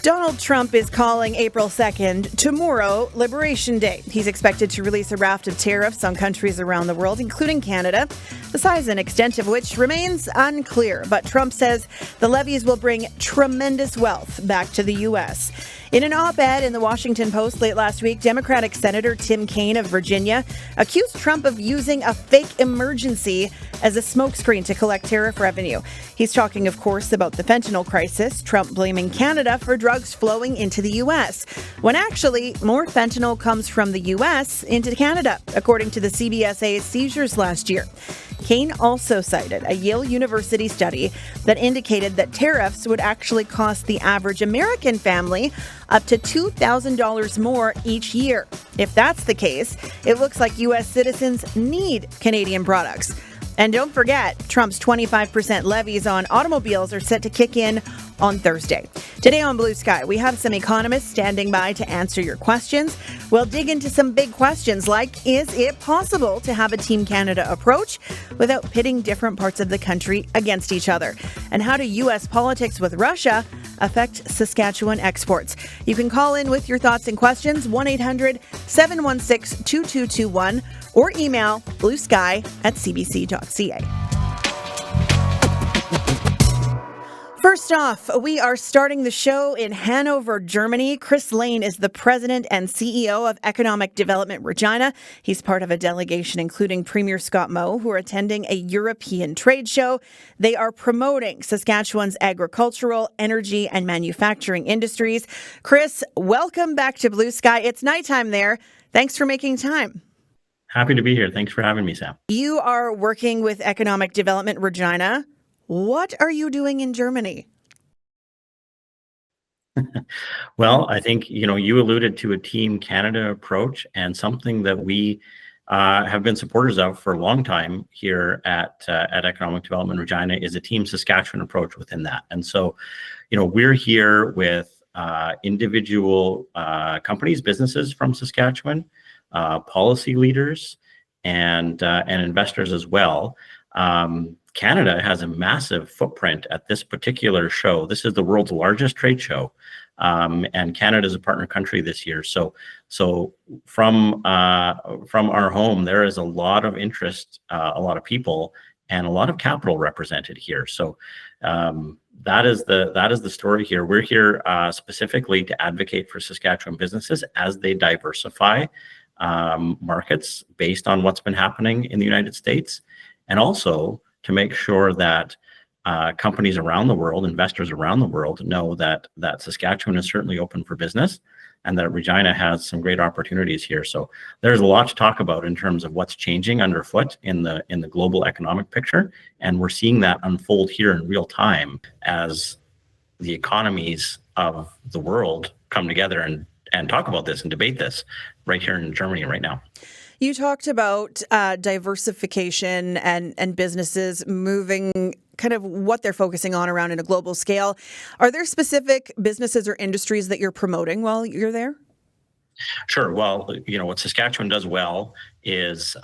Donald Trump is calling April 2nd, tomorrow, Liberation Day. He's expected to release a raft of tariffs on countries around the world, including Canada, the size and extent of which remains unclear. But Trump says the levies will bring tremendous wealth back to the U.S. In an op-ed in the Washington Post late last week, Democratic Senator Tim Kaine of Virginia accused Trump of using a fake emergency as a smokescreen to collect tariff revenue. He's talking, of course, about the fentanyl crisis, Trump blaming Canada for drugs flowing into the U.S., when actually more fentanyl comes from the U.S. into Canada, according to the CBSA's seizures last year. Kaine also cited a Yale University study that indicated that tariffs would actually cost the average American family up to $2,000 more each year. If that's the case, it looks like U.S. citizens need Canadian products. And don't forget, Trump's 25% levies on automobiles are set to kick in on Thursday. Today on Blue Sky, we have some economists standing by to answer your questions. We'll dig into some big questions like, is it possible to have a Team Canada approach without pitting different parts of the country against each other? And how do U.S. politics with Russia affect Saskatchewan exports? You can call in with your thoughts and questions, 1-800-716-2221, or email bluesky@cbc.ca. First off, we are starting the show in Hanover, Germany. Chris Lane is the president and CEO of Economic Development Regina. He's part of a delegation including Premier Scott Moe, who are attending a European trade show. They are promoting Saskatchewan's agricultural, energy, and manufacturing industries. Chris, welcome back to Blue Sky. It's nighttime there. Thanks for making time. Happy to be here. Thanks for having me, Sam. You are working with Economic Development Regina. What are you doing in Germany? Well, I think, you alluded to a Team Canada approach, and something that we have been supporters of for a long time here at Economic Development Regina is a Team Saskatchewan approach within that. And so, we're here with individual companies, businesses from Saskatchewan, policy leaders, and investors as well. Canada has a massive footprint at this particular show. This is the world's largest trade show, and Canada is a partner country this year. So from our home, there is a lot of interest, a lot of people, and a lot of capital represented here. So that is the story here. We're here specifically to advocate for Saskatchewan businesses as they diversify markets based on what's been happening in the United States, and also to make sure that companies around the world, investors around the world, know that Saskatchewan is certainly open for business, and that Regina has some great opportunities here. So there's a lot to talk about in terms of what's changing underfoot in the global economic picture, and we're seeing that unfold here in real time as the economies of the world come together and talk about this and debate this right here in Germany right now. You talked about diversification and businesses moving, kind of what they're focusing on around in a global scale. Are there specific businesses or industries that you're promoting while you're there? Sure. Well, what Saskatchewan does well is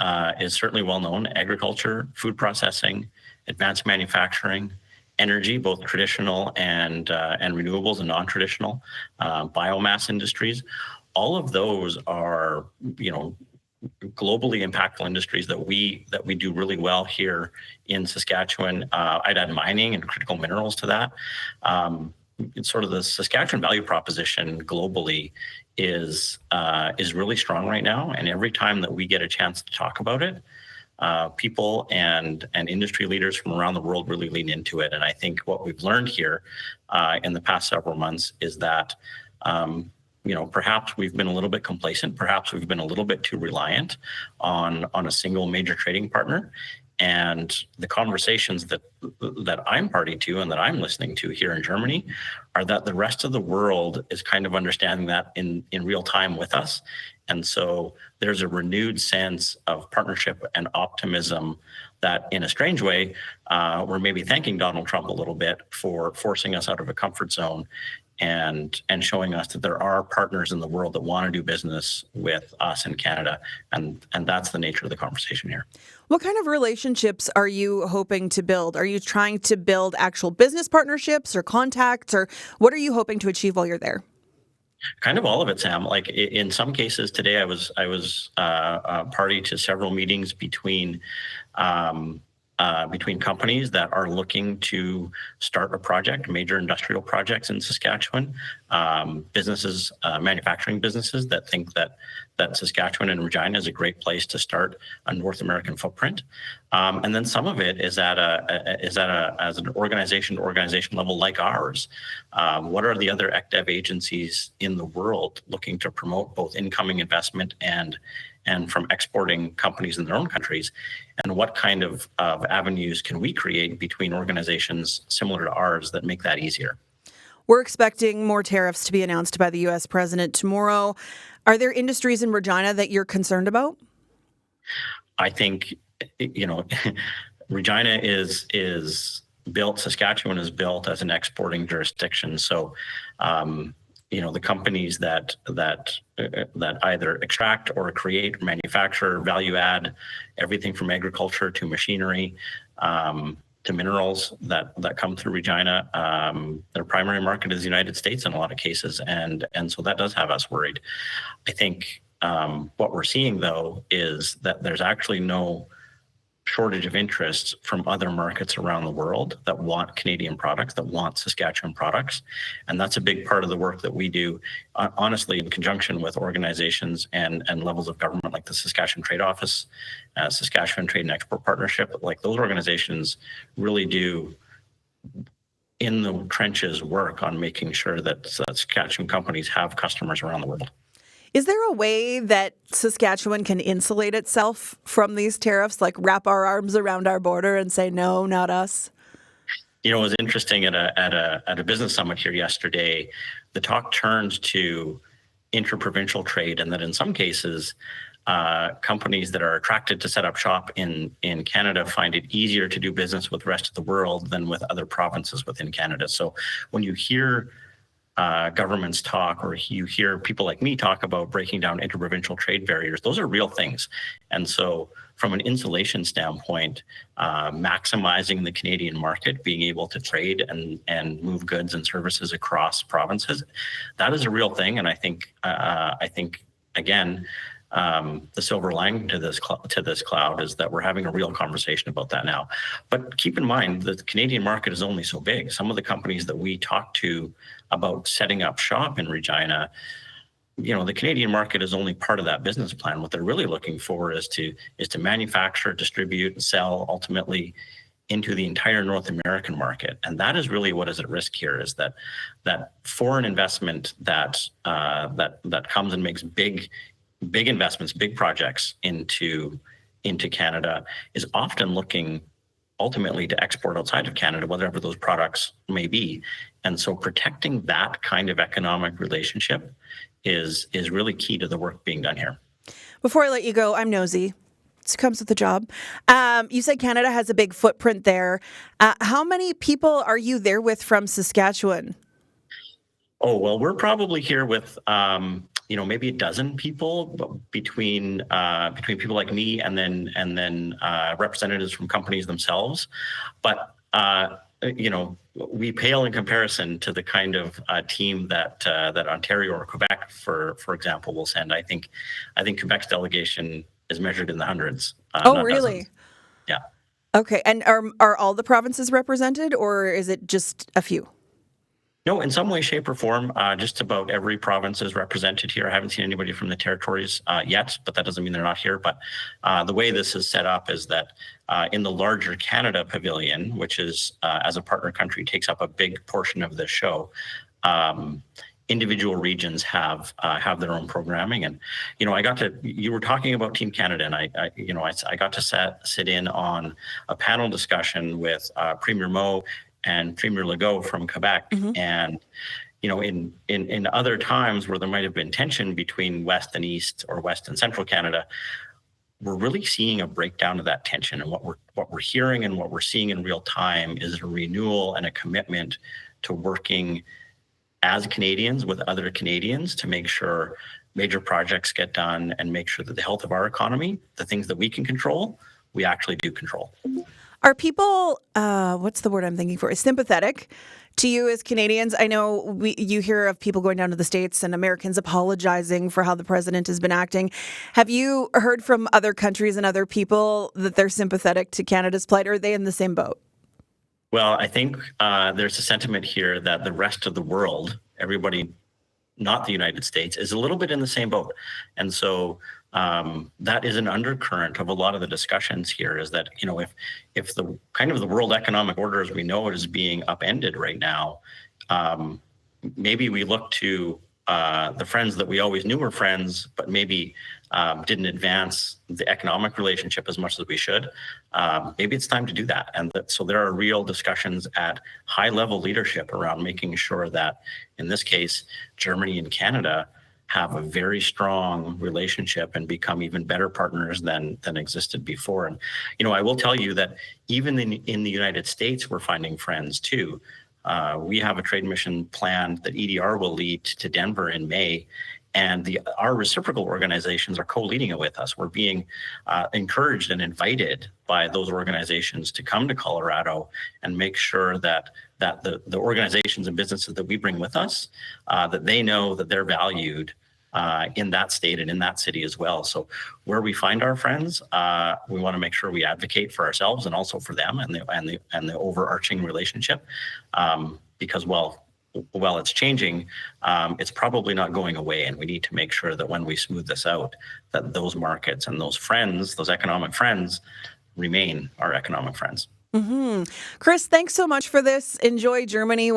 certainly well known: agriculture, food processing, advanced manufacturing, energy, both traditional and renewables and non-traditional, biomass industries. All of those are, globally impactful industries that we do really well here in Saskatchewan. I'd add mining and critical minerals to that. It's sort of the Saskatchewan value proposition globally is really strong right now, and every time that we get a chance to talk about it, people and industry leaders from around the world really lean into it. And I think what we've learned here in the past several months is that perhaps we've been a little bit complacent. Perhaps we've been a little bit too reliant on a single major trading partner. And the conversations that I'm party to and that I'm listening to here in Germany are that the rest of the world is kind of understanding that in real time with us. And so there's a renewed sense of partnership and optimism that, in a strange way, we're maybe thanking Donald Trump a little bit for forcing us out of a comfort zone and showing us that there are partners in the world that want to do business with us in Canada, and that's the nature of the conversation here. What kind of relationships are you hoping to build? Are you trying to build actual business partnerships or contacts, or what are you hoping to achieve while you're there? Kind of all of it, Sam. Like in some cases today, I was party to several meetings between companies that are looking to start a project, major industrial projects in Saskatchewan, businesses, manufacturing businesses that think that Saskatchewan and Regina is a great place to start a North American footprint. And then some of it is at as an organization to organization level like ours. What are the other ECDEV agencies in the world looking to promote both incoming investment and from exporting companies in their own countries, and what kind of avenues can we create between organizations similar to ours that make that easier? We're expecting more tariffs to be announced by the U.S. president tomorrow. Are there industries in Regina that you're concerned about? I think, Regina is built, Saskatchewan is built as an exporting jurisdiction. So, the companies that either extract or create, manufacture, value add, everything from agriculture to machinery, to minerals that come through Regina, their primary market is the United States in a lot of cases, and so that does have us worried. I think what we're seeing though is that there's actually no shortage of interest from other markets around the world that want Canadian products, that want Saskatchewan products. And that's a big part of the work that we do, honestly, in conjunction with organizations and levels of government like the Saskatchewan Trade Office, Saskatchewan Trade and Export Partnership. Like those organizations really do in the trenches work on making sure that Saskatchewan companies have customers around the world. Is there a way that Saskatchewan can insulate itself from these tariffs, like wrap our arms around our border and say, no, not us? It was interesting at a business summit here yesterday, the talk turned to interprovincial trade, and that in some cases, companies that are attracted to set up shop in Canada find it easier to do business with the rest of the world than with other provinces within Canada. So when you hear governments talk, or you hear people like me talk about breaking down interprovincial trade barriers, those are real things. And so from an insulation standpoint, maximizing the Canadian market, being able to trade and move goods and services across provinces, that is a real thing. And I think again, the silver lining to this cloud is that we're having a real conversation about that now. But keep in mind that the Canadian market is only so big. Some of the companies that we talk to about setting up shop in Regina, the Canadian market is only part of that business plan. What they're really looking for is to manufacture, distribute, and sell ultimately into the entire North American market. And that is really what is at risk here, is that foreign investment that comes and makes big investments, big projects into Canada is often looking ultimately to export outside of Canada, whatever those products may be. And so protecting that kind of economic relationship is really key to the work being done here. Before I let you go, I'm nosy. It comes with the job. You said Canada has a big footprint there. How many people are you there with from Saskatchewan? Oh, well, we're probably here with maybe a dozen people between people like me and then representatives from companies themselves. But we pale in comparison to the kind of team that Ontario or Quebec, for example, will send. I think Quebec's delegation is measured in the hundreds. Oh, really? Dozens. Yeah. Okay. And are all the provinces represented, or is it just a few? No, in some way, shape, or form, just about every province is represented here. I haven't seen anybody from the territories yet, but that doesn't mean they're not here. But the way this is set up is that in the larger Canada Pavilion, which is, as a partner country, takes up a big portion of the show, individual regions have their own programming. And, you were talking about Team Canada, and I got to sit in on a panel discussion with Premier Moe and Premier Legault from Quebec. Mm-hmm. And, in other times where there might have been tension between West and East or West and Central Canada, we're really seeing a breakdown of that tension. And what we're hearing and what we're seeing in real time is a renewal and a commitment to working as Canadians with other Canadians to make sure major projects get done and make sure that the health of our economy, the things that we can control, we actually do control. Are people, what's the word I'm thinking for, is sympathetic to you as Canadians? I know you hear of people going down to the States and Americans apologizing for how the president has been acting. Have you heard from other countries and other people that they're sympathetic to Canada's plight, or are they in the same boat? Well, I think there's a sentiment here that the rest of the world, everybody not the United States, is a little bit in the same boat. And so that is an undercurrent of a lot of the discussions here, is that, if the kind of the world economic order as we know it is being upended right now, maybe we look to the friends that we always knew were friends, but maybe didn't advance the economic relationship as much as we should. Maybe it's time to do that. And so there are real discussions at high level leadership around making sure that, in this case, Germany and Canada have a very strong relationship and become even better partners than existed before. And, I will tell you that even in the United States, we're finding friends too. We have a trade mission planned that EDR will lead to Denver in May, and our reciprocal organizations are co-leading it with us. We're being encouraged and invited by those organizations to come to Colorado and make sure that the organizations and businesses that we bring with us, that they know that they're valued in that state and in that city as well. So where we find our friends, we want to make sure we advocate for ourselves and also for them and the overarching relationship, because while it's changing, it's probably not going away, and we need to make sure that when we smooth this out, that those markets and those friends, those economic friends, remain our economic friends. Mm-hmm. Chris, thanks so much for this. Enjoy Germany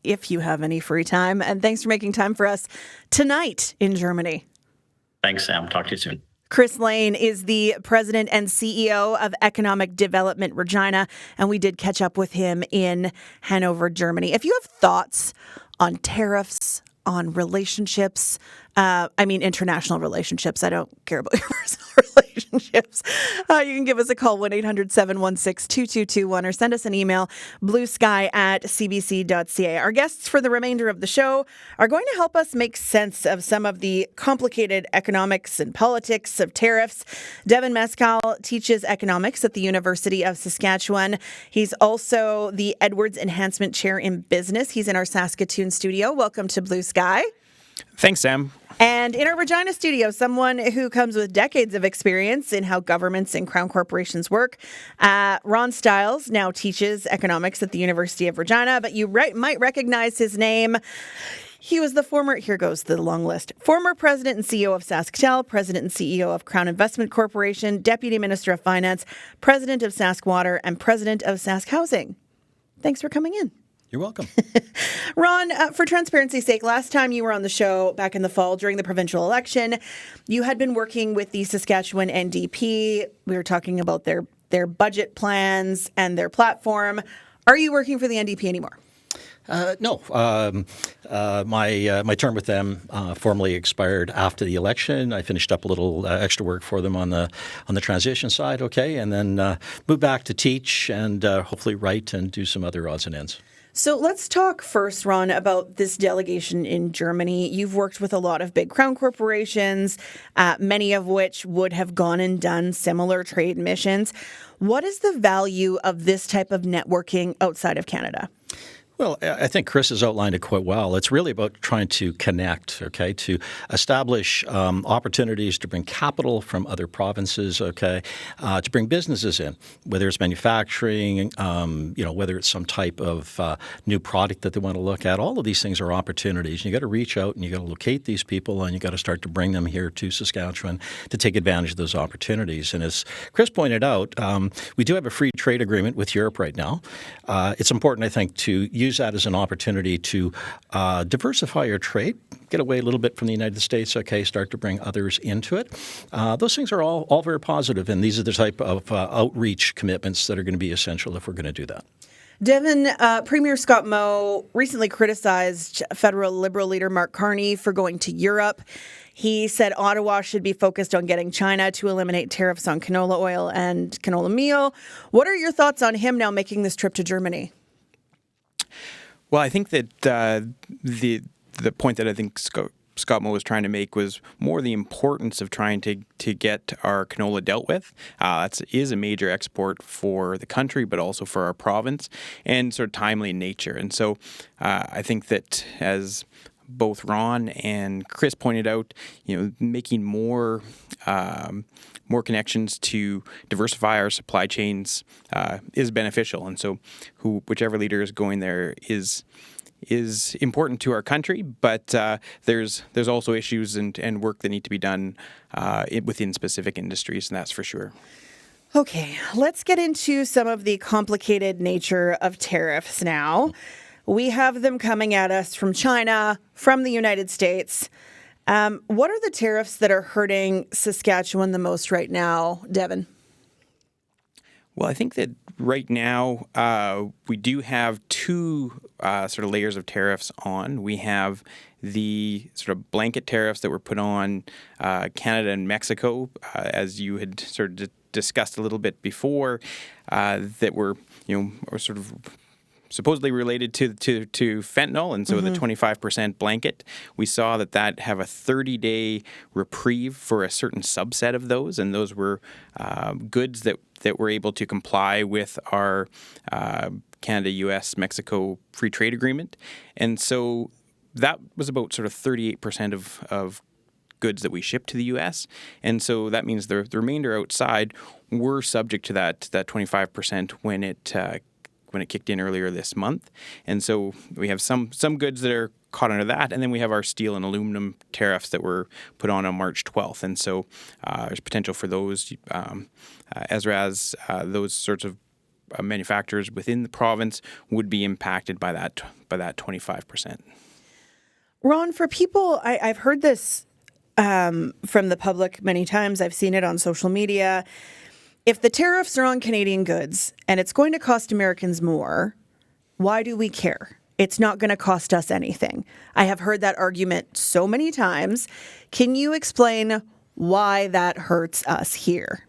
if you have any free time, and thanks for making time for us tonight in Germany. Thanks, Sam. Talk to you soon. Chris Lane is the president and CEO of Economic Development Regina, and we did catch up with him in Hanover, Germany. If you have thoughts on tariffs, on relationships, international relationships, I don't care about your personal relationships, you can give us a call, 1-800-716-2221, or send us an email, bluesky@cbc.ca. Our guests for the remainder of the show are going to help us make sense of some of the complicated economics and politics of tariffs. Devin Mescal teaches economics at the University of Saskatchewan. He's also the Edwards Enhancement Chair in Business. He's in our Saskatoon studio. Welcome to Blue Sky. Thanks, Sam. And in our Regina studio, someone who comes with decades of experience in how governments and crown corporations work. Ron Stiles now teaches economics at the University of Regina, but you might recognize his name. He was the former president and CEO of SaskTel, president and CEO of Crown Investment Corporation, deputy minister of finance, president of SaskWater, and president of Sask Housing. Thanks for coming in. You're welcome. Ron, for transparency's sake, last time you were on the show back in the fall during the provincial election, you had been working with the Saskatchewan NDP. We were talking about their budget plans and their platform. Are you working for the NDP anymore? No. My term with them formally expired after the election. I finished up a little extra work for them on the transition side, and then moved back to teach and hopefully write and do some other odds and ends. So let's talk first, Ron, about this delegation in Germany. You've worked with a lot of big crown corporations, many of which would have gone and done similar trade missions. What is the value of this type of networking outside of Canada? Well, I think Chris has outlined it quite well. It's really about trying to connect, to establish opportunities to bring capital from other provinces, to bring businesses in, whether it's manufacturing, whether it's some type of new product that they want to look at. All of these things are opportunities. You got to reach out and you got to locate these people and you got to start to bring them here to Saskatchewan to take advantage of those opportunities. And as Chris pointed out, we do have a free trade agreement with Europe right now. It's important, I think, to use that as an opportunity to diversify your trade, get away a little bit from the United States, start to bring others into it. Those things are all very positive, and these are the type of outreach commitments that are going to be essential if we're going to do that. Devin, Premier Scott Moe recently criticized federal Liberal leader Mark Carney for going to Europe. He said Ottawa should be focused on getting China to eliminate tariffs on canola oil and canola meal. What are your thoughts on him now making this trip to Germany? Well, I think that the point that I think Scott Moe was trying to make was more the importance of trying to get our canola dealt with. That is a major export for the country, but also for our province, and sort of timely in nature. And so I think that, as both Ron and Chris pointed out, making more connections to diversify our supply chains is beneficial. And so whichever leader is going there is important to our country, but there's also issues and work that need to be done within specific industries, and that's for sure. Okay, let's get into some of the complicated nature of tariffs now. We have them coming at us from China, from the United States. What are the tariffs that are hurting Saskatchewan the most right now, Devin? Well, I think that right now we do have two sort of layers of tariffs on. We have the sort of blanket tariffs that were put on Canada and Mexico, as you had sort of discussed a little bit before, that were sort of supposedly related to fentanyl, and so the 25% blanket, we saw that have a 30-day reprieve for a certain subset of those, and those were goods that were able to comply with our Canada, U.S., Mexico free trade agreement, and so that was about sort of 38% of goods that we ship to the U.S., and so that means the remainder outside were subject to that 25% when it kicked in earlier this month. And so we have some goods that are caught under that, and then we have our steel and aluminum tariffs that were put on March 12th. And so there's potential for those, as those sorts of manufacturers within the province would be impacted by that 25%. Ron, for people, I've heard this from the public many times. I've seen it on social media. If the tariffs are on Canadian goods and it's going to cost Americans more, why do we care? It's not going to cost us anything. I have heard that argument so many times. Can you explain why that hurts us here?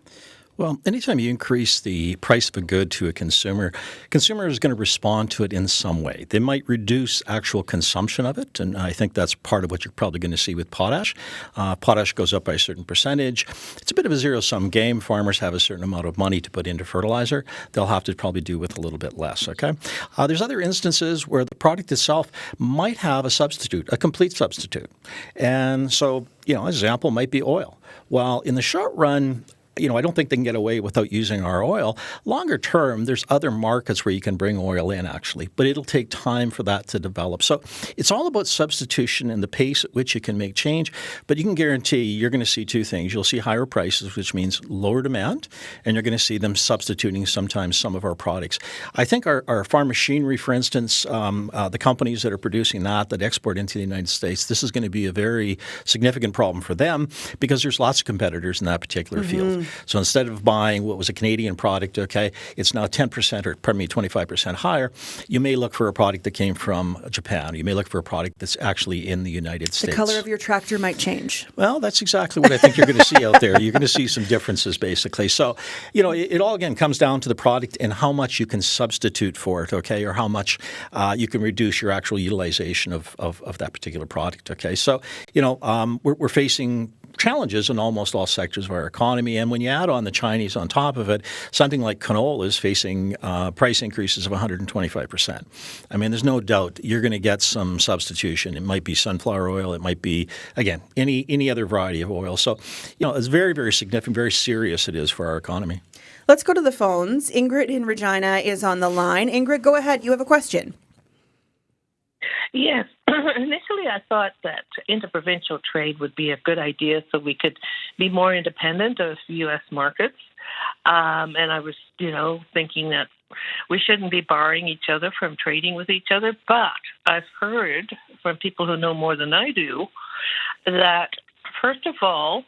Well, anytime you increase the price of a good to a consumer is going to respond to it in some way. They might reduce actual consumption of it, and I think that's part of what you're probably going to see with potash. Potash goes up by a certain percentage. It's a bit of a zero-sum game. Farmers have a certain amount of money to put into fertilizer. They'll have to probably do with a little bit less, okay? There's other instances where the product itself might have a substitute, a complete substitute. And so, an example might be oil. While in the short run, I don't think they can get away without using our oil. Longer term, there's other markets where you can bring oil in, actually, but it'll take time for that to develop. So it's all about substitution and the pace at which you can make change. But you can guarantee you're going to see two things. You'll see higher prices, which means lower demand, and you're going to see them substituting sometimes some of our products. I think our farm machinery, for instance, the companies that are producing that export into the United States, this is going to be a very significant problem for them because there's lots of competitors in that particular field. So instead of buying what was a Canadian product, it's now 25% higher, you may look for a product that came from Japan. You may look for a product that's actually in the United States. The color of your tractor might change. Well, that's exactly what I think you're going to see out there. You're going to see some differences, basically. So, it all, again, comes down to the product and how much you can substitute for it, or how much you can reduce your actual utilization of that particular product, So, we're facing challenges in almost all sectors of our economy. And when you add on the Chinese on top of it, something like canola is facing price increases of 125%. I mean, there's no doubt you're going to get some substitution. It might be sunflower oil. It might be, again, any other variety of oil. So, it's very, very significant, very serious it is for our economy. Let's go to the phones. Ingrid in Regina is on the line. Ingrid, go ahead. You have a question. Yes. Initially, I thought that interprovincial trade would be a good idea so we could be more independent of U.S. markets. And I was, thinking that we shouldn't be barring each other from trading with each other. But I've heard from people who know more than I do that, first of all,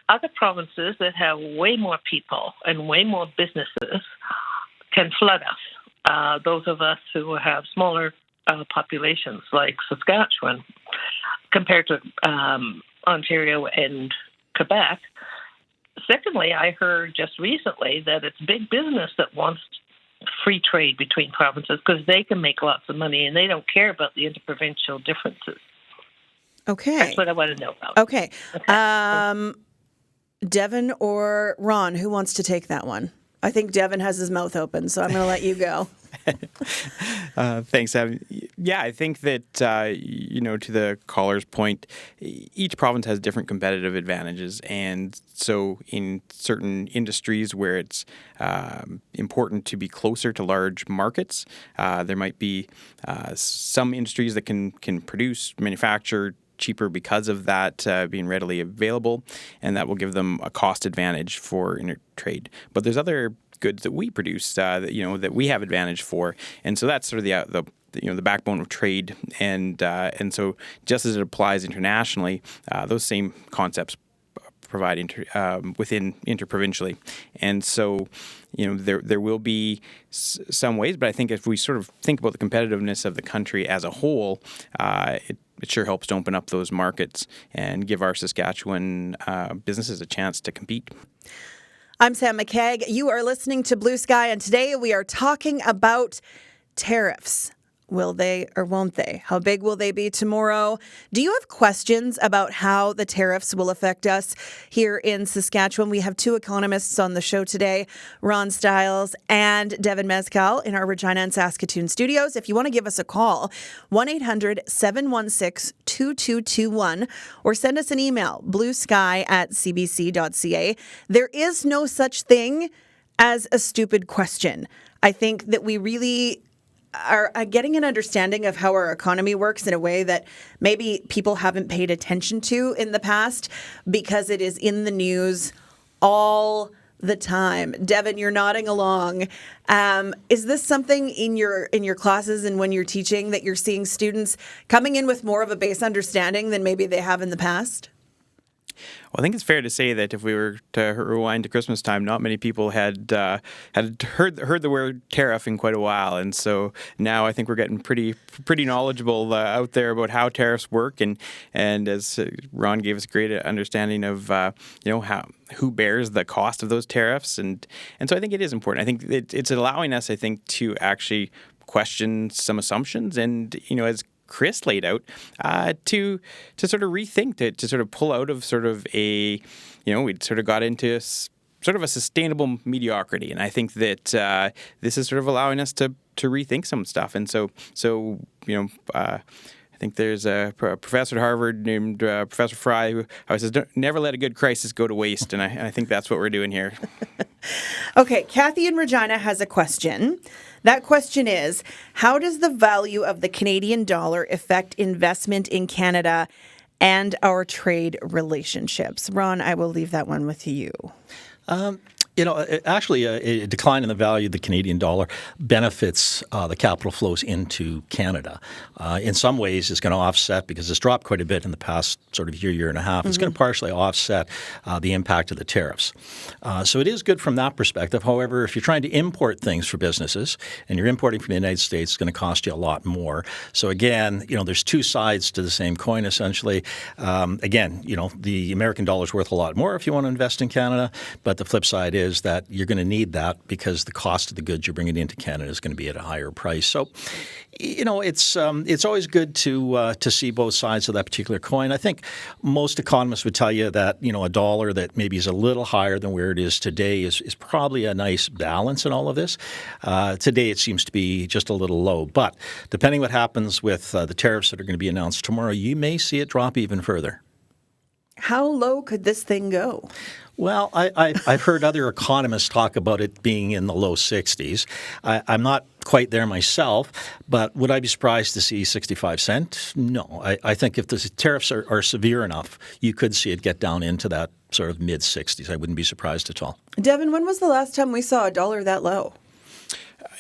other provinces that have way more people and way more businesses can flood us. Those of us who have smaller populations like Saskatchewan compared to Ontario and Quebec. Secondly, I heard just recently that it's big business that wants free trade between provinces because they can make lots of money and they don't care about the interprovincial differences. Okay. That's what I want to know about. Okay. Devin or Ron, who wants to take that one? I think Devin has his mouth open, so I'm going to let you go. Thanks, Evan. Yeah, I think that, to the caller's point, each province has different competitive advantages. And so in certain industries where it's important to be closer to large markets, there might be some industries that can produce, manufacture cheaper because of that being readily available, and that will give them a cost advantage for intertrade. But there's other goods that we produce that we have advantage for, and so that's sort of the backbone of trade. And so just as it applies internationally, those same concepts provide within interprovincially. And so, there will be some ways, but I think if we sort of think about the competitiveness of the country as a whole, it sure helps to open up those markets and give our Saskatchewan businesses a chance to compete. I'm Sam McKeag. You are listening to Blue Sky, and today we are talking about tariffs. Will they or won't they? How big will they be tomorrow? Do you have questions about how the tariffs will affect us here in Saskatchewan? We have two economists on the show today, Ron Stiles and Devin Mezcal in our Regina and Saskatoon studios. If you want to give us a call, 1-800-716-2221 or send us an email, bluesky@cbc.ca. There is no such thing as a stupid question. I think that we really are getting an understanding of how our economy works in a way that maybe people haven't paid attention to in the past because it is in the news all the time. Devin, you're nodding along. Is this something in your classes and when you're teaching that you're seeing students coming in with more of a base understanding than maybe they have in the past? Well, I think it's fair to say that if we were to rewind to Christmas time, not many people had heard the word tariff in quite a while, and so now I think we're getting pretty knowledgeable out there about how tariffs work, and as Ron gave us a great understanding of who bears the cost of those tariffs, and so I think it is important. I think it's allowing us, I think, to actually question some assumptions, and as Chris laid out, to sort of rethink, to sort of pull out of sort of we'd sort of got into sort of a sustainable mediocrity. And I think that this is sort of allowing us to rethink some stuff. And so I think there's a professor at Harvard named Professor Fry who always says, never let a good crisis go to waste. And I think that's what we're doing here. Okay, Kathy in Regina has a question. That question is, how does the value of the Canadian dollar affect investment in Canada and our trade relationships? Ron, I will leave that one with you. Actually, a decline in the value of the Canadian dollar benefits the capital flows into Canada. In some ways, it's going to offset, because it's dropped quite a bit in the past sort of year and a half. It's going to partially offset the impact of the tariffs. So it is good from that perspective. However, if you're trying to import things for businesses and you're importing from the United States, it's going to cost you a lot more. So again, there's two sides to the same coin, essentially. The American dollar is worth a lot more if you want to invest in Canada, but the flip side is that you're going to need that because the cost of the goods you're bringing into Canada is going to be at a higher price. So, it's always good to see both sides of that particular coin. I think most economists would tell you that a dollar that maybe is a little higher than where it is today is probably a nice balance in all of this. Today it seems to be just a little low, but depending what happens with the tariffs that are going to be announced tomorrow, you may see it drop even further. How low could this thing go? Well, I've heard other economists talk about it being in the low 60s. I'm not quite there myself, but would I be surprised to see 65 cents? No. I think if the tariffs are severe enough, you could see it get down into that sort of mid-60s. I wouldn't be surprised at all. Devin, when was the last time we saw a dollar that low?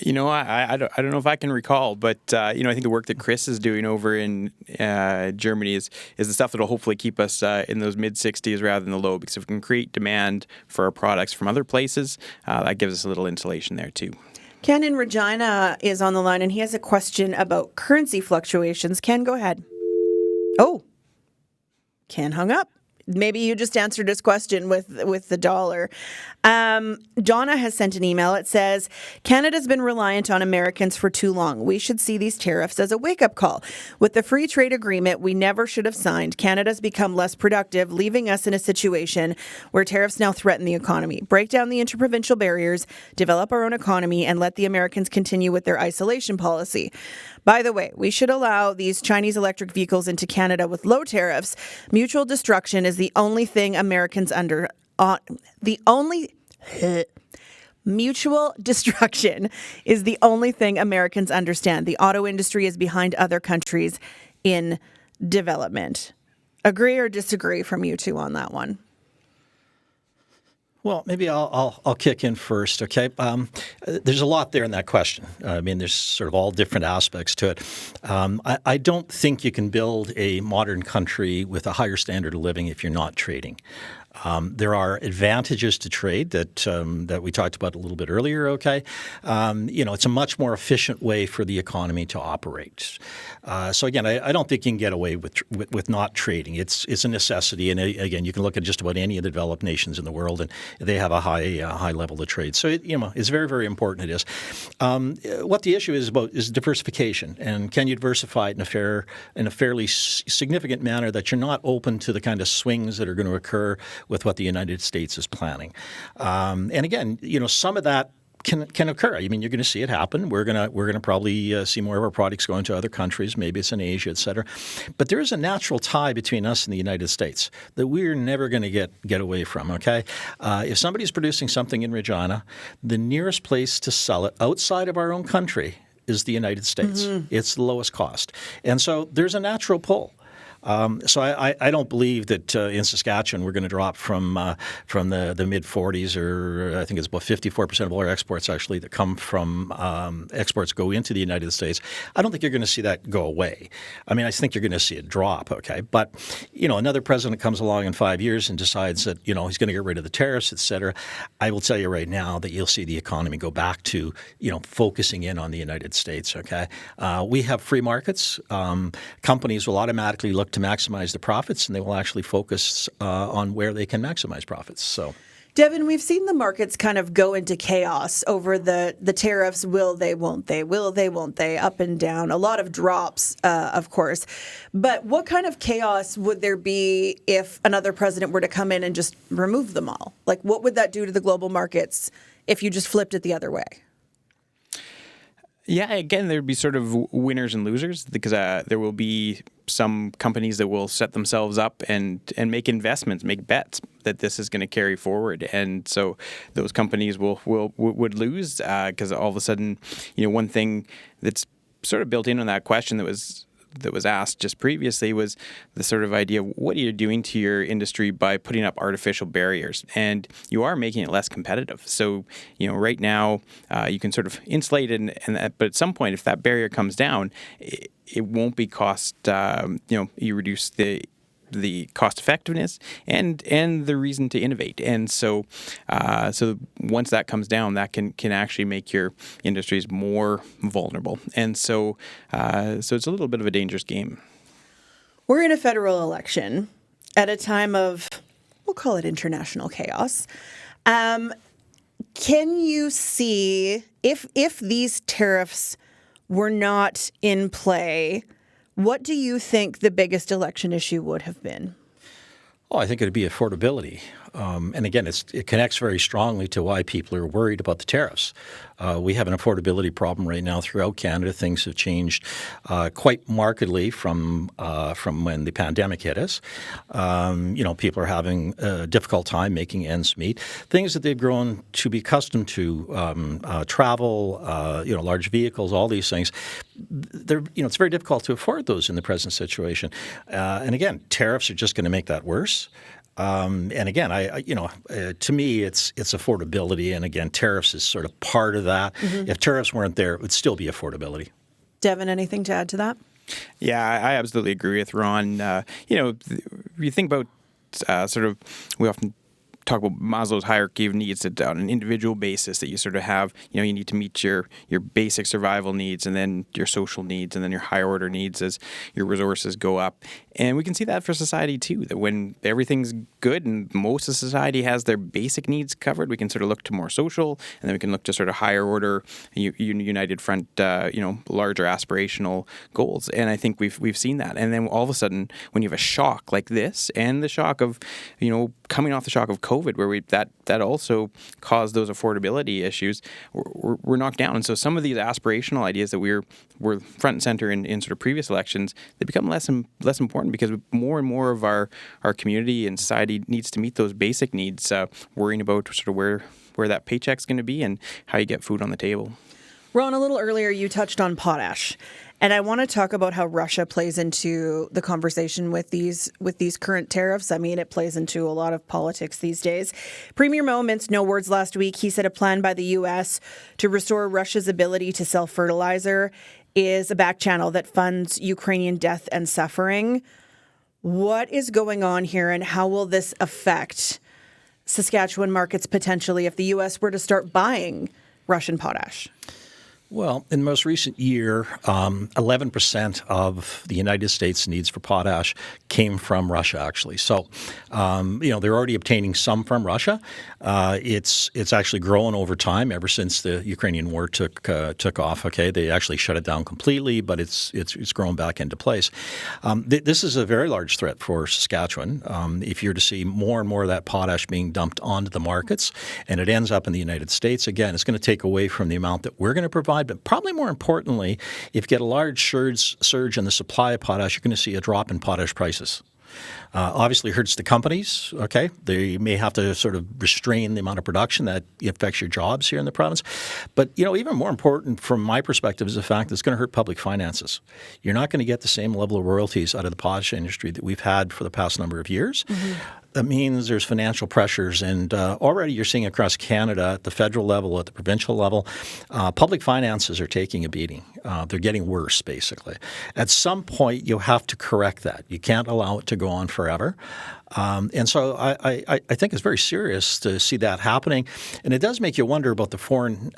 I don't know if I can recall, but I think the work that Chris is doing over in Germany is the stuff that will hopefully keep us in those mid-60s rather than the low, because if we can create demand for our products from other places, that gives us a little insulation there too. Ken in Regina is on the line, and he has a question about currency fluctuations. Ken, go ahead. Oh, Ken hung up. Maybe you just answered his question with the dollar. Donna has sent an email. It says, Canada's been reliant on Americans for too long. We should see these tariffs as a wake-up call. With the free trade agreement we never should have signed, Canada's become less productive, leaving us in a situation where tariffs now threaten the economy. Break down the interprovincial barriers, develop our own economy, and let the Americans continue with their isolation policy. By the way, we should allow these Chinese electric vehicles into Canada with low tariffs. Mutual destruction is the only thing Mutual destruction is the only thing Americans understand. The auto industry is behind other countries in development. Agree or disagree from you two on that one? Well, maybe I'll kick in first, okay? There's a lot there in that question. I mean, there's sort of all different aspects to it. I don't think you can build a modern country with a higher standard of living if you're not trading. There are advantages to trade that we talked about a little bit earlier, okay? It's a much more efficient way for the economy to operate. So again, I don't think you can get away with not trading. It's a necessity, and again, you can look at just about any of the developed nations in the world, and they have a high level of trade. So it's very, very important. It is. What the issue is about is diversification, and can you diversify it in a fairly significant manner that you're not open to the kind of swings that are going to occur with what the United States is planning. And again, some of that can occur. I mean, you're going to see it happen. We're going to probably see more of our products going to other countries. Maybe it's in Asia, et cetera. But there is a natural tie between us and the United States that we're never going to get away from, okay? If somebody's producing something in Regina, the nearest place to sell it outside of our own country is the United States. Mm-hmm. It's the lowest cost. And so there's a natural pull. So I don't believe that in Saskatchewan we're going to drop from the mid-40s, or I think it's about 54% of all our exports actually that come from exports go into the United States. I don't think you're going to see that go away. I mean, I think you're going to see it drop, okay? But, another president comes along in 5 years and decides that, he's going to get rid of the tariffs, et cetera. I will tell you right now that you'll see the economy go back to, focusing in on the United States, okay? We have free markets. Companies will automatically look to maximize the profits, and they will actually focus on where they can maximize profits. So, Devin, we've seen the markets kind of go into chaos over the tariffs. Will they, won't they? Will they, won't they? Up and down. A lot of drops, of course. But what kind of chaos would there be if another president were to come in and just remove them all? Like, what would that do to the global markets if you just flipped it the other way? Yeah, again, there'd be sort of winners and losers because there will be some companies that will set themselves up and make investments, make bets that this is going to carry forward, and so those companies would lose because all of a sudden, one thing that's sort of built in on that question that was asked just previously was the sort of idea, what are you doing to your industry by putting up artificial barriers? And you are making it less competitive. So, right now you can sort of insulate it, but at some point, if that barrier comes down, it won't be cost, you reduce the cost effectiveness and the reason to innovate. And so once that comes down, that can actually make your industries more vulnerable. And so it's a little bit of a dangerous game. We're in a federal election at a time of, we'll call it international chaos. Can you see if these tariffs were not in play, what do you think the biggest election issue would have been? Oh, I think it would be affordability. And again, it connects very strongly to why people are worried about the tariffs. We have an affordability problem right now throughout Canada. Things have changed quite markedly from when the pandemic hit us. People are having a difficult time making ends meet. Things that they've grown to be accustomed to, travel, large vehicles, all these things. It's very difficult to afford those in the present situation. And again, tariffs are just going to make that worse. And again, to me, it's affordability, and again, tariffs is sort of part of that. Mm-hmm. If tariffs weren't there, it would still be affordability. Devin, anything to add to that? Yeah, I absolutely agree with Ron. You think about we often talk about Maslow's hierarchy of needs, that on an individual basis that you sort of have, you need to meet your basic survival needs, and then your social needs, and then your higher order needs as your resources go up. And we can see that for society too, that when everything's good and most of society has their basic needs covered, we can sort of look to more social, and then we can look to sort of higher order, united front, larger aspirational goals. And I think we've seen that. And then all of a sudden, when you have a shock like this, and the shock of, coming off the shock of COVID, where that also caused those affordability issues, we're knocked down. And so some of these aspirational ideas that were front and center in sort of previous elections, they become less important, because more and more of our community and society needs to meet those basic needs, worrying about sort of where that paycheck's going to be and how you get food on the table. Ron, a little earlier you touched on potash, and I want to talk about how Russia plays into the conversation with these current tariffs. I mean, it plays into a lot of politics these days. Premier Moe minced no words last week. He said a plan by the U.S. to restore Russia's ability to sell fertilizer is a back channel that funds Ukrainian death and suffering. What is going on here, and how will this affect Saskatchewan markets potentially if the U.S. were to start buying Russian potash? Well, in the most recent year, 11% of the United States needs for potash came from Russia, actually. So, they're already obtaining some from Russia. It's actually grown over time ever since the Ukrainian war took off. Okay, they actually shut it down completely, but it's grown back into place. This is a very large threat for Saskatchewan. If you're to see more and more of that potash being dumped onto the markets, and it ends up in the United States, again, it's going to take away from the amount that we're going to provide. But probably more importantly, if you get a large surge in the supply of potash, you're going to see a drop in potash prices. Obviously hurts the companies, okay? They may have to sort of restrain the amount of production that affects your jobs here in the province. But, even more important from my perspective is the fact that it's going to hurt public finances. You're not going to get the same level of royalties out of the potash industry that we've had for the past number of years. Mm-hmm. That means there's financial pressures, and already you're seeing across Canada at the federal level, at the provincial level, public finances are taking a beating. They're getting worse, basically. At some point, you'll have to correct that. You can't allow it to go on forever. And so I think it's very serious to see that happening, and it does make you wonder about the foreign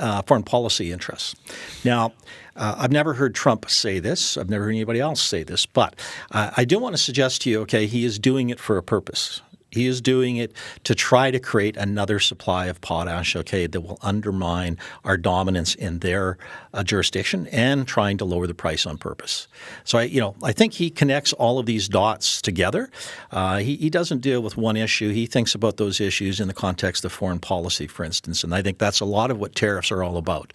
policy interests. Now, I've never heard Trump say this. I've never heard anybody else say this, but I do want to suggest to you, okay, he is doing it for a purpose. He is doing it to try to create another supply of potash, okay, that will undermine our dominance in their jurisdiction, and trying to lower the price on purpose. So, I think he connects all of these dots together. He doesn't deal with one issue. He thinks about those issues in the context of foreign policy, for instance, and I think that's a lot of what tariffs are all about.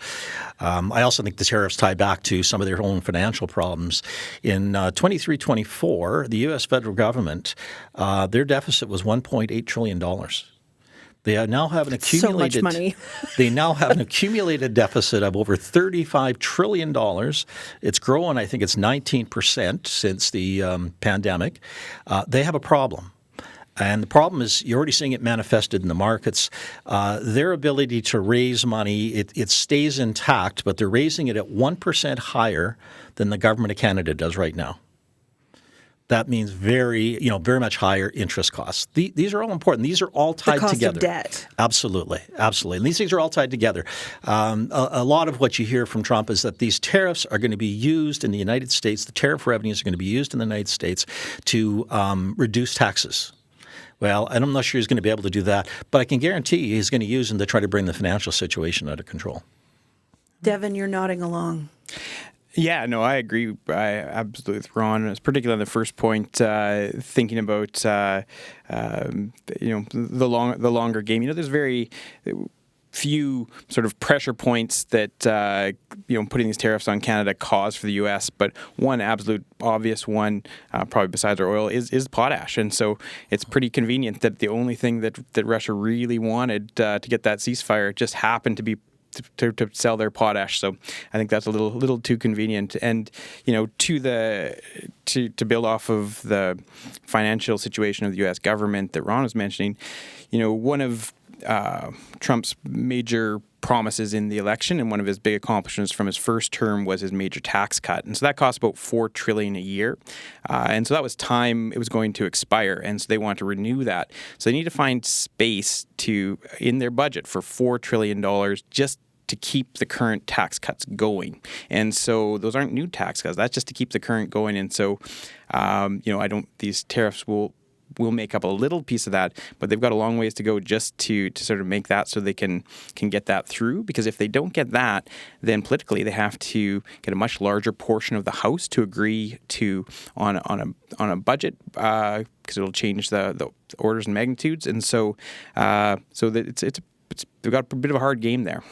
I also think the tariffs tie back to some of their own financial problems. In 23-24, the U.S. federal government, their deficit was $1.8 trillion. They now have an accumulated so much money. They now have an accumulated deficit of over $35 trillion. It's grown, I think it's 19% since the pandemic. They have a problem. And the problem is you're already seeing it manifested in the markets. Their ability to raise money, it stays intact, but they're raising it at 1% higher than the government of Canada does right now. That means very much higher interest costs. These are all important. These are all tied together. The cost of debt. Absolutely. And these things are all tied together. A lot of what you hear from Trump is that these tariffs are going to be used in the United States. The tariff revenues are going to be used in the United States to reduce taxes. Well, I'm not sure he's going to be able to do that, but I can guarantee you he's going to use them to try to bring the financial situation out of control. Devin, you're nodding along. Yeah, no, I agree. I absolutely with Ron, particularly on the first point, thinking about the longer game. There's very few sort of pressure points that putting these tariffs on Canada cause for the U.S. But one absolute obvious one, probably besides our oil, is potash. And so it's pretty convenient that the only thing that Russia really wanted to get that ceasefire just happened to be to sell their potash. So I think that's a little too convenient. And to build off of the financial situation of the U.S. government that Ron was mentioning, one of Trump's major promises in the election, and one of his big accomplishments from his first term was his major tax cut, and so that cost about $4 trillion a year, and so that was time it was going to expire, and so they want to renew that. So they need to find space in their budget for $4 trillion just to keep the current tax cuts going. And so those aren't new tax cuts. That's just to keep the current going. And so, these tariffs will make up a little piece of that, but they've got a long ways to go just to sort of make that so they can get that through. Because if they don't get that, then politically they have to get a much larger portion of the House to agree on a budget, because it'll change the orders and magnitudes. And so that they've got a bit of a hard game there.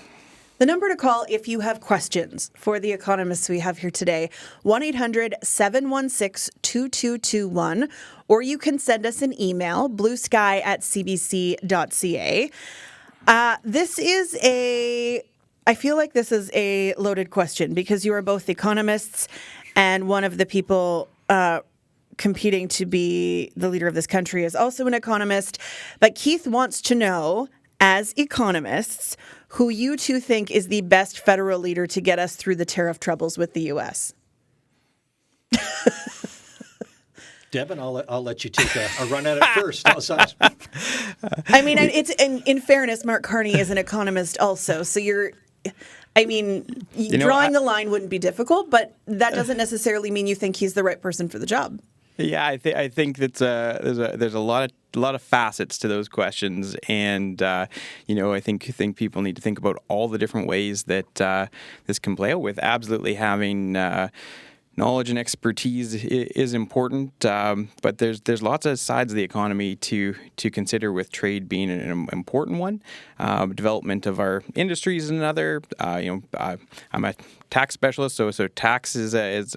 The number to call if you have questions for the economists we have here today, 1-800-716-2221, or you can send us an email, bluesky@cbc.ca. I feel like this is a loaded question because you are both economists and one of the people competing to be the leader of this country is also an economist. But Keith wants to know, as economists, who you two think is the best federal leader to get us through the tariff troubles with the U.S. Devin, I'll let you take a run at it first. I mean, it's in fairness, Mark Carney is an economist also, so drawing the line wouldn't be difficult, but that doesn't necessarily mean you think he's the right person for the job. Yeah, I think that's there's a lot of facets to those questions, and I think people need to think about all the different ways that this can play out. With absolutely having knowledge and expertise is important, but there's lots of sides of the economy to consider, with trade being an important one. Development of our industries is another. I'm a tax specialist, so tax is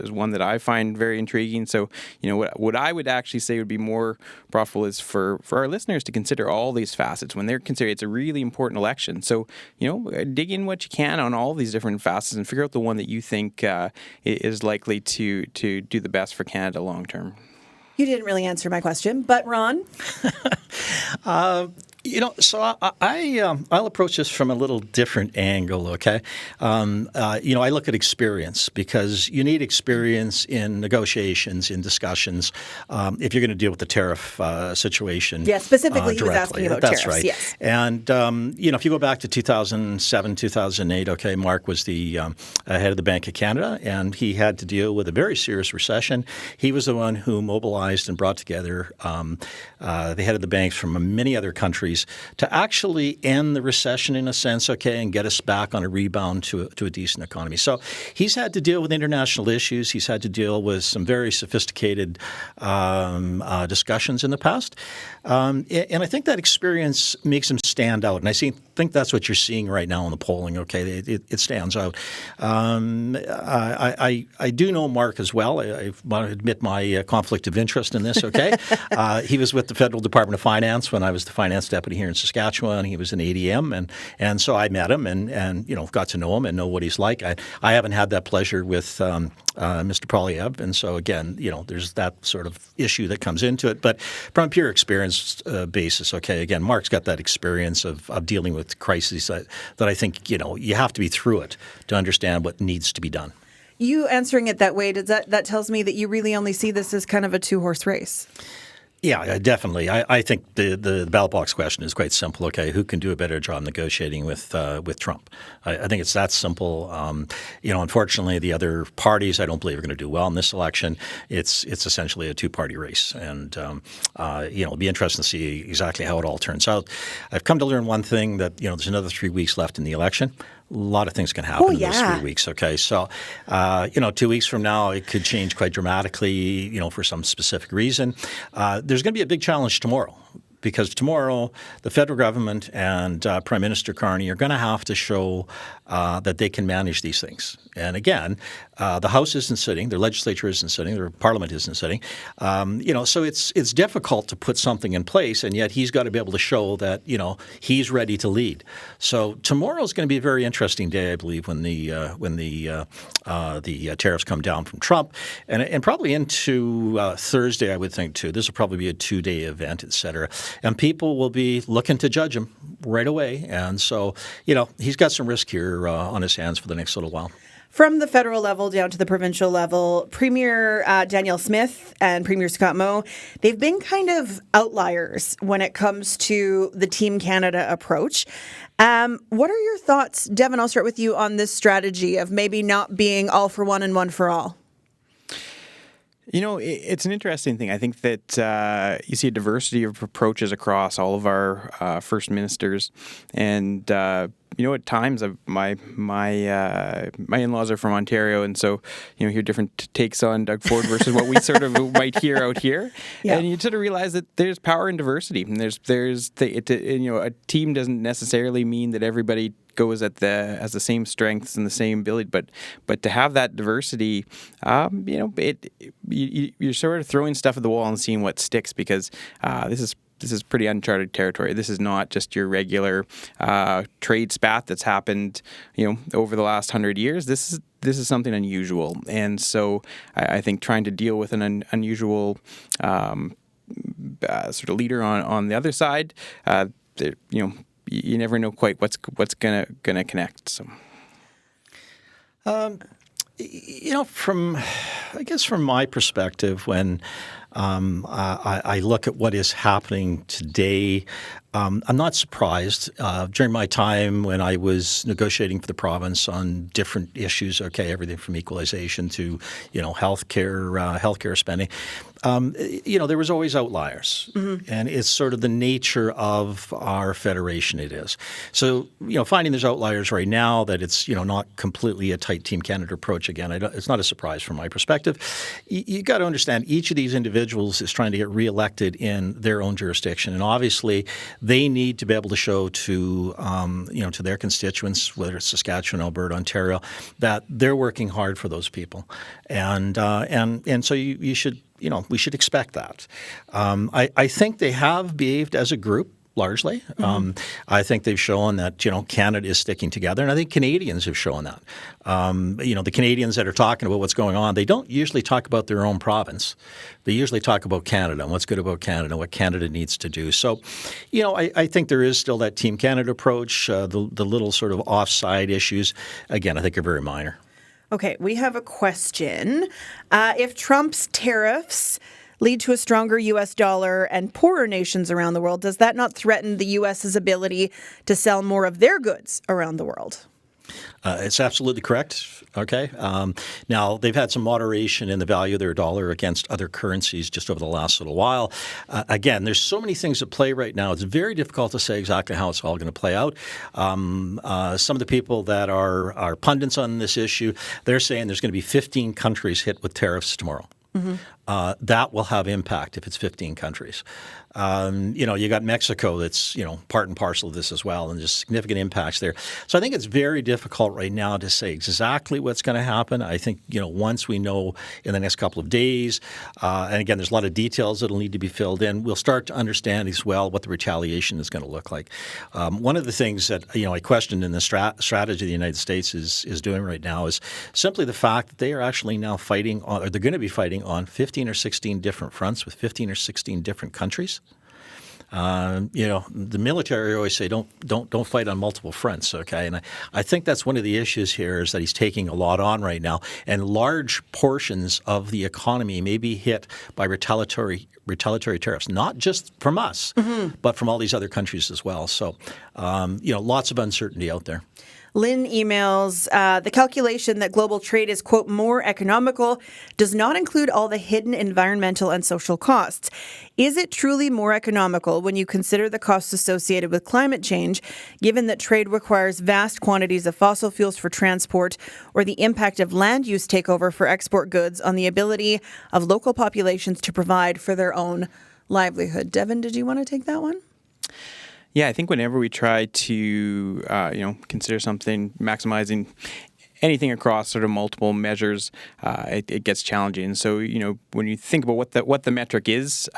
one that I find very intriguing. So what I would actually say would be more profitable is for our listeners to consider all these facets when they're considering. It's a really important election. So dig in what you can on all these different facets and figure out the one that you think is likely to do the best for Canada long term. You didn't really answer my question, but Ron? So I'll approach this from a little different angle, okay? I look at experience, because you need experience in negotiations, in discussions, if you're going to deal with the tariff situation. Yeah, specifically he was directly. asking about That's tariffs, right. yes. And, if you go back to 2007, 2008, okay, Mark was the head of the Bank of Canada, and he had to deal with a very serious recession. He was the one who mobilized and brought together the head of the banks from many other countries to actually end the recession in a sense, okay, and get us back on a rebound to a decent economy. So he's had to deal with international issues. He's had to deal with some very sophisticated discussions in the past. And I think that experience makes him stand out. And I think that's what you're seeing right now in the polling, okay? It stands out. I do know Mark as well. I want to admit my conflict of interest in this, okay? He was with the Federal Department of Finance when I was the finance deputy here in Saskatchewan. He was an ADM, and so I met him and got to know him and know what he's like. I haven't had that pleasure with Mr. Polyev, and so again, there's that sort of issue that comes into it. But from a pure experience basis, okay, again, Mark's got that experience of dealing with crises that I think you have to be through it to understand what needs to be done. You answering it that way, that tells me that you really only see this as kind of a two-horse race. Yeah, definitely. I think the ballot box question is quite simple. Okay, who can do a better job negotiating with Trump? I think it's that simple. Unfortunately, the other parties I don't believe are going to do well in this election. It's essentially a two-party race, and it'll be interesting to see exactly how it all turns out. I've come to learn one thing, that there's another 3 weeks left in the election. A lot of things can happen in those 3 weeks, okay? So, 2 weeks from now, it could change quite dramatically, for some specific reason. There's going to be a big challenge tomorrow, because tomorrow the federal government and Prime Minister Carney are going to have to show that they can manage these things. And again, The House isn't sitting, their legislature isn't sitting, their parliament isn't sitting. So it's difficult to put something in place, and yet he's got to be able to show that he's ready to lead. So tomorrow is going to be a very interesting day, I believe, when the tariffs come down from Trump, and probably into Thursday, I would think too. This will probably be a 2-day event, et cetera, and people will be looking to judge him right away. And so he's got some risk here on his hands for the next little while. From the federal level down to the provincial level, Premier Danielle Smith and Premier Scott Moe, they've been kind of outliers when it comes to the Team Canada approach. What are your thoughts, Devin? I'll start with you on this strategy of maybe not being all for one and one for all. It's an interesting thing. I think that you see a diversity of approaches across all of our first ministers, and at times my in-laws are from Ontario, and so hear different takes on Doug Ford versus what we sort of might hear out here, and you sort of realize that there's power in diversity, and a team doesn't necessarily mean that everybody goes has the same strengths and the same ability, but to have that diversity, you're sort of throwing stuff at the wall and seeing what sticks, because this is pretty uncharted territory. This is not just your regular trade spat that's happened, over the last 100 years. This is something unusual, and so I think trying to deal with an unusual sort of leader on the other side, you never know quite what's gonna connect. So, from my perspective, when I look at what is happening today, I'm not surprised. During my time when I was negotiating for the province on different issues, everything from equalization to healthcare spending, there was always outliers, and it's sort of the nature of our federation. It is so finding there's outliers right now, that it's not completely a tight Team Canada approach. Again, it's not a surprise from my perspective. You got to understand, each of these individuals is trying to get reelected in their own jurisdiction, and obviously they need to be able to show to to their constituents, whether it's Saskatchewan, Alberta, Ontario, that they're working hard for those people, and so you should we should expect that. I think they have behaved as a group largely. I think they've shown that Canada is sticking together, and I think Canadians have shown that. The Canadians that are talking about what's going on, they don't usually talk about their own province. They usually talk about Canada and what's good about Canada and what Canada needs to do. So, I think there is still that Team Canada approach. The little sort of offside issues, again, I think are very minor. Okay, we have a question. If Trump's tariffs lead to a stronger U.S. dollar and poorer nations around the world, does that not threaten the U.S.'s ability to sell more of their goods around the world? It's absolutely correct. Okay. Now, they've had some moderation in the value of their dollar against other currencies just over the last little while. Again, there's so many things at play right now. It's very difficult to say exactly how it's all going to play out. Some of the people that are pundits on this issue, they're saying there's going to be 15 countries hit with tariffs tomorrow. That will have impact if it's 15 countries. You got Mexico that's, part and parcel of this as well, and just significant impacts there. So I think it's very difficult right now to say exactly what's going to happen. I think, once we know in the next couple of days, and again, there's a lot of details that'll need to be filled in, we'll start to understand as well what the retaliation is going to look like. One of the things that, I questioned in the strategy the United States is doing right now is simply the fact that they are actually now fighting on, or they're going to be fighting on 15 or 16 different fronts with 15 or 16 different countries. The military always say don't fight on multiple fronts, okay? And I think that's one of the issues here, is that he's taking a lot on right now, and large portions of the economy may be hit by retaliatory tariffs, not just from us, but from all these other countries as well. So, lots of uncertainty out there. Lynn emails, the calculation that global trade is, quote, more economical does not include all the hidden environmental and social costs. Is it truly more economical when you consider the costs associated with climate change, given that trade requires vast quantities of fossil fuels for transport, or the impact of land use takeover for export goods on the ability of local populations to provide for their own livelihood? Devin, did you want to take that one? Yeah, I think whenever we try to, consider something maximizing anything across sort of multiple measures, it gets challenging. And so, when you think about what the metric is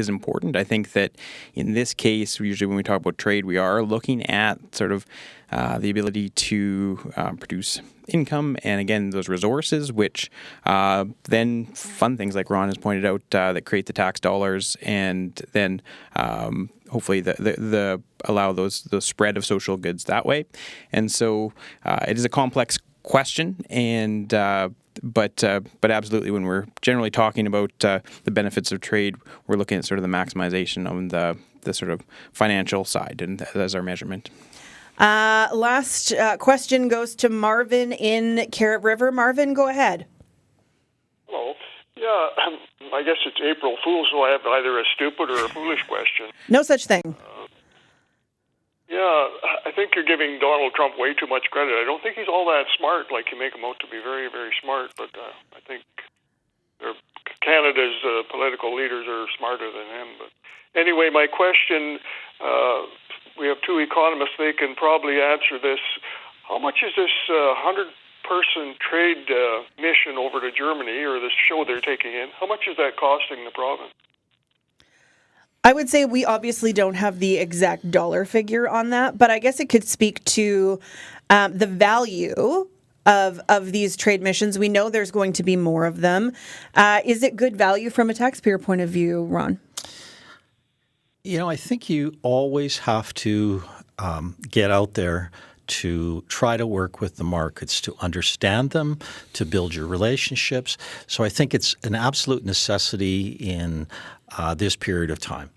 important. I think that in this case, usually when we talk about trade, we are looking at sort of the ability to produce income and, again, those resources, which then fund things like Ron has pointed out that create the tax dollars and then hopefully the allow those spread of social goods that way. And so it is a complex question, and but absolutely, when we're generally talking about the benefits of trade, we're looking at sort of the maximization of the sort of financial side and as our measurement. Last question goes to Marvin in Carrot River. Marvin, go ahead. Hello. Yeah, I guess it's April Fool's, so I have either a stupid or a foolish question. No such thing. Yeah, I think you're giving Donald Trump way too much credit. I don't think he's all that smart, like you make him out to be very, very smart, but I think Canada's political leaders are smarter than him. But anyway, my question, we have two economists, they can probably answer this. How much is this 100-person trade mission over to Germany, or this show they're taking in, how much is that costing the province? I would say we obviously don't have the exact dollar figure on that, but I guess it could speak to the value of these trade missions. We know there's going to be more of them. Is it good value from a taxpayer point of view, Ron? I think you always have to get out there to try to work with the markets, to understand them, to build your relationships. So I think it's an absolute necessity in this period of time.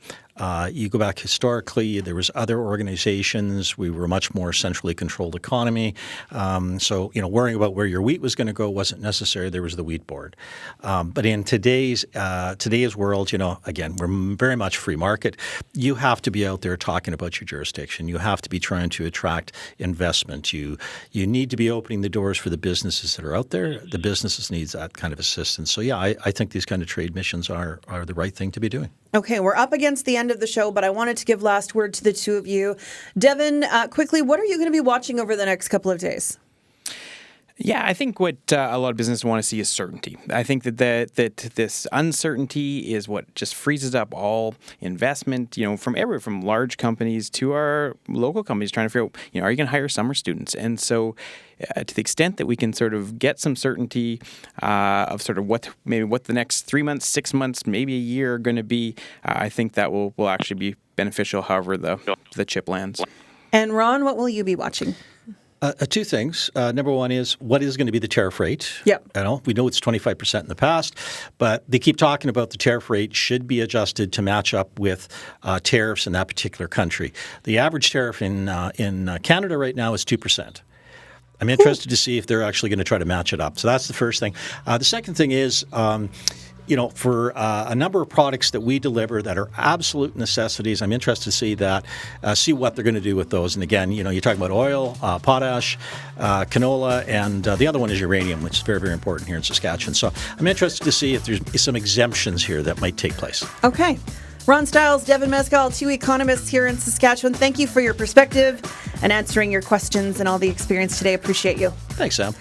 You go back historically, there was other organizations. We were a much more centrally controlled economy. So, worrying about where your wheat was going to go wasn't necessary. There was the wheat board. But in today's world, again, we're very much free market. You have to be out there talking about your jurisdiction. You have to be trying to attract investment. You need to be opening the doors for the businesses that are out there. The businesses need that kind of assistance. So, yeah, I think these kind of trade missions are the right thing to be doing. Okay, we're up against the end of the show, but I wanted to give last word to the two of you. Devin, quickly, what are you going to be watching over the next couple of days? Yeah, I think what a lot of businesses want to see is certainty. I think that this uncertainty is what just freezes up all investment, from large companies to our local companies trying to figure out, are you going to hire summer students? And so to the extent that we can sort of get some certainty of sort of what the next 3 months, 6 months, maybe a year are going to be, I think that will actually be beneficial however the chip lands. And Ron, what will you be watching? Two things. Number one is, what is going to be the tariff rate? Yep. We know it's 25% in the past, but they keep talking about the tariff rate should be adjusted to match up with tariffs in that particular country. The average tariff in Canada right now is 2%. I'm interested to see if they're actually going to try to match it up. So that's the first thing. The second thing is, for a number of products that we deliver that are absolute necessities, I'm interested to see what they're going to do with those. And again, you're talking about oil, potash, canola, and the other one is uranium, which is very, very important here in Saskatchewan. So I'm interested to see if there's some exemptions here that might take place. Okay. Ron Stiles, Devin Mescal, two economists here in Saskatchewan. Thank you for your perspective and answering your questions and all the experience today. Appreciate you. Thanks, Sam.